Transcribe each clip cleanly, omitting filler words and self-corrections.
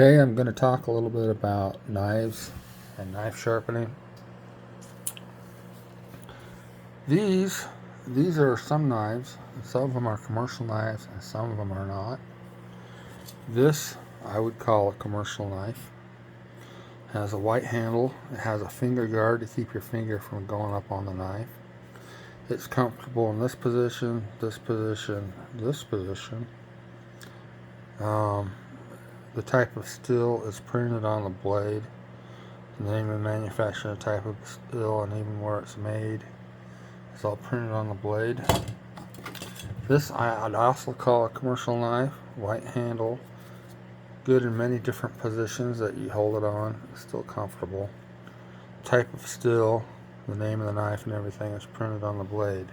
Today I'm going to talk a little bit about knives and knife sharpening. These are some knives. Some of them are commercial knives and some of them are not. This I would call a commercial knife. It has a white handle. It has a finger guard to keep your finger from going up on the knife. It's comfortable in this position, this position, this position. The type of steel is printed on the blade. The name of the manufacturer, type of steel, and even where it's made. It's all printed on the blade. This I'd also call a commercial knife. White handle. Good in many different positions that you hold it on. It's still comfortable. Type of steel, the name of the knife and everything is printed on the blade.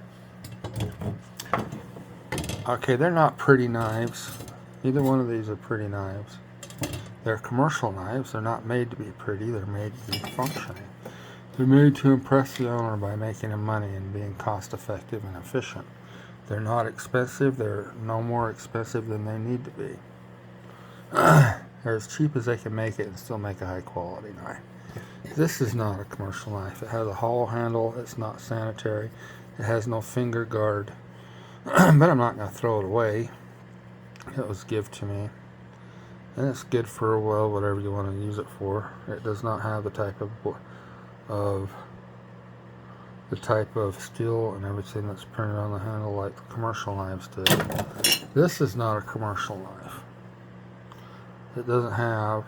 Okay, they're not pretty knives. Neither one of these are pretty knives. They're commercial knives. They're not made to be pretty. They're made to be functioning. They're made to impress the owner by making him money and being cost effective and efficient. They're not expensive. They're no more expensive than they need to be. They're as cheap as they can make it and still make a high quality knife. This is not a commercial knife. It has a hollow handle. It's not sanitary. It has no finger guard. But I'm not going to throw it away. It was given to me. And it's good for, well, whatever you want to use it for. It does not have the type of steel and everything that's printed on the handle like the commercial knives do. This is not a commercial knife. It doesn't have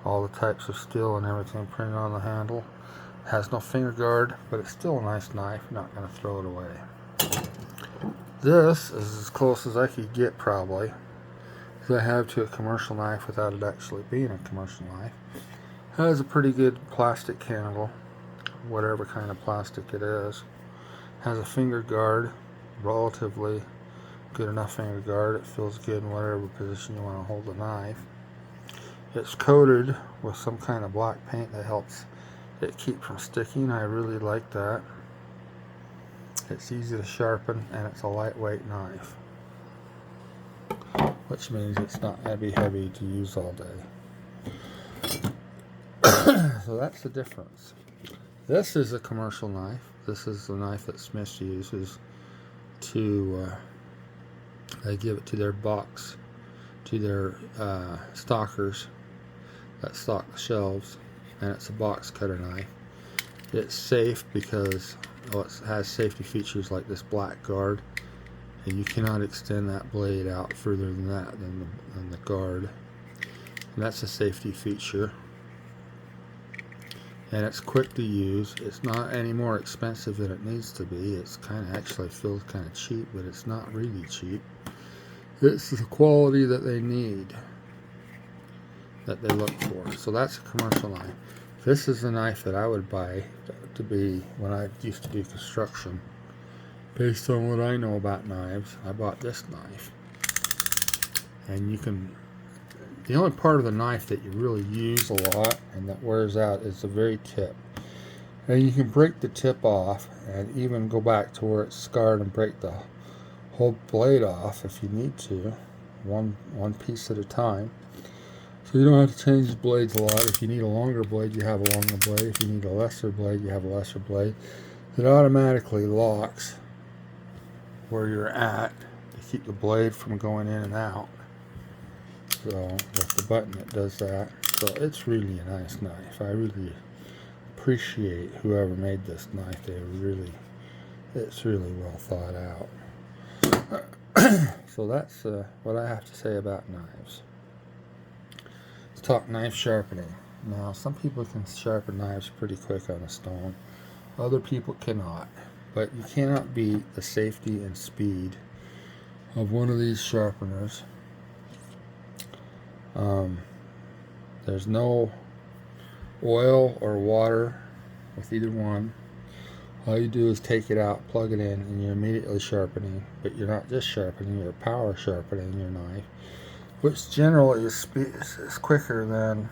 all the types of steel and everything printed on the handle. It has no finger guard, but it's still a nice knife. I'm not going to throw it away. This is as close as I could get, probably, as I have to a commercial knife without it actually being a commercial knife. It has a pretty good plastic handle, whatever kind of plastic it is. It has a finger guard, relatively good enough finger guard. It feels good in whatever position you want to hold the knife. It's coated with some kind of black paint that helps it keep from sticking. I really like that. It's easy to sharpen and it's a lightweight knife, which means it's not heavy to use all day. So that's the difference. This is a commercial knife. This is the knife that Smith uses to, they give it to their box, to their stockers that stock the shelves, and it's a box cutter knife. It's safe because it has safety features like this black guard, and you cannot extend that blade out further than that, than the guard. And that's a safety feature. And it's quick to use. It's not any more expensive than it needs to be. It's kind of actually feels kind of cheap, but it's not really cheap. It's the quality that they need, that they look for. So that's a commercial knife. This is a knife that I would buy to be when I used to do construction. Based on what I know about knives, I bought this knife. And you can, the only part of the knife that you really use a lot and that wears out is the very tip. And you can break the tip off and even go back to where it's scarred and break the whole blade off if you need to, one piece at a time. So you don't have to change the blades a lot. If you need a longer blade, you have a longer blade. If you need a lesser blade, you have a lesser blade. It automatically locks where you're at to keep the blade from going in and out. So with the button it does that. So it's really a nice knife. I really appreciate whoever made this knife. It's really well thought out. So that's what I have to say about knives. Let's talk knife sharpening. Now, some people can sharpen knives pretty quick on a stone. Other people cannot. But you cannot beat the safety and speed of one of these sharpeners. There's no oil or water with either one. All you do is take it out, plug it in, and you're immediately sharpening. But you're not just sharpening, you're power sharpening your knife, which generally is quicker than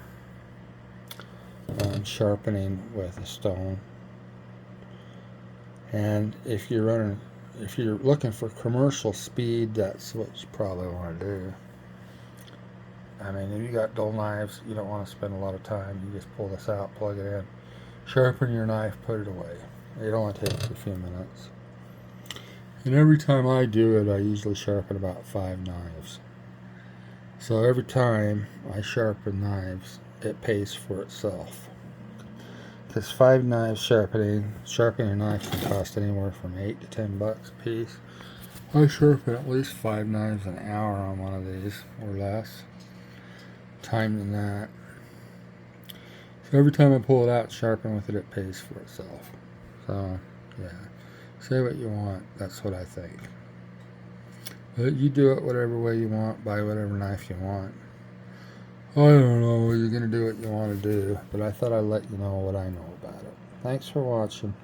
sharpening with a stone. And if you're looking for commercial speed, that's what you probably want to do. I mean, if you got dull knives, you don't want to spend a lot of time. You just pull this out, plug it in, sharpen your knife, put it away. It only takes a few minutes. And every time I do it, I usually sharpen about 5 knives. So every time I sharpen knives, it pays for itself. Because 5 knives sharpening a knife can cost anywhere from $8 to $10 a piece. I sharpen at least 5 knives an hour on one of these, or less. Time than that. So every time I pull it out, sharpen with it, it pays for itself. So, yeah. Say what you want. That's what I think. But you do it whatever way you want, buy whatever knife you want. I don't know, you're going to do what you want to do, but I thought I'd let you know what I know about it. Thanks for watching.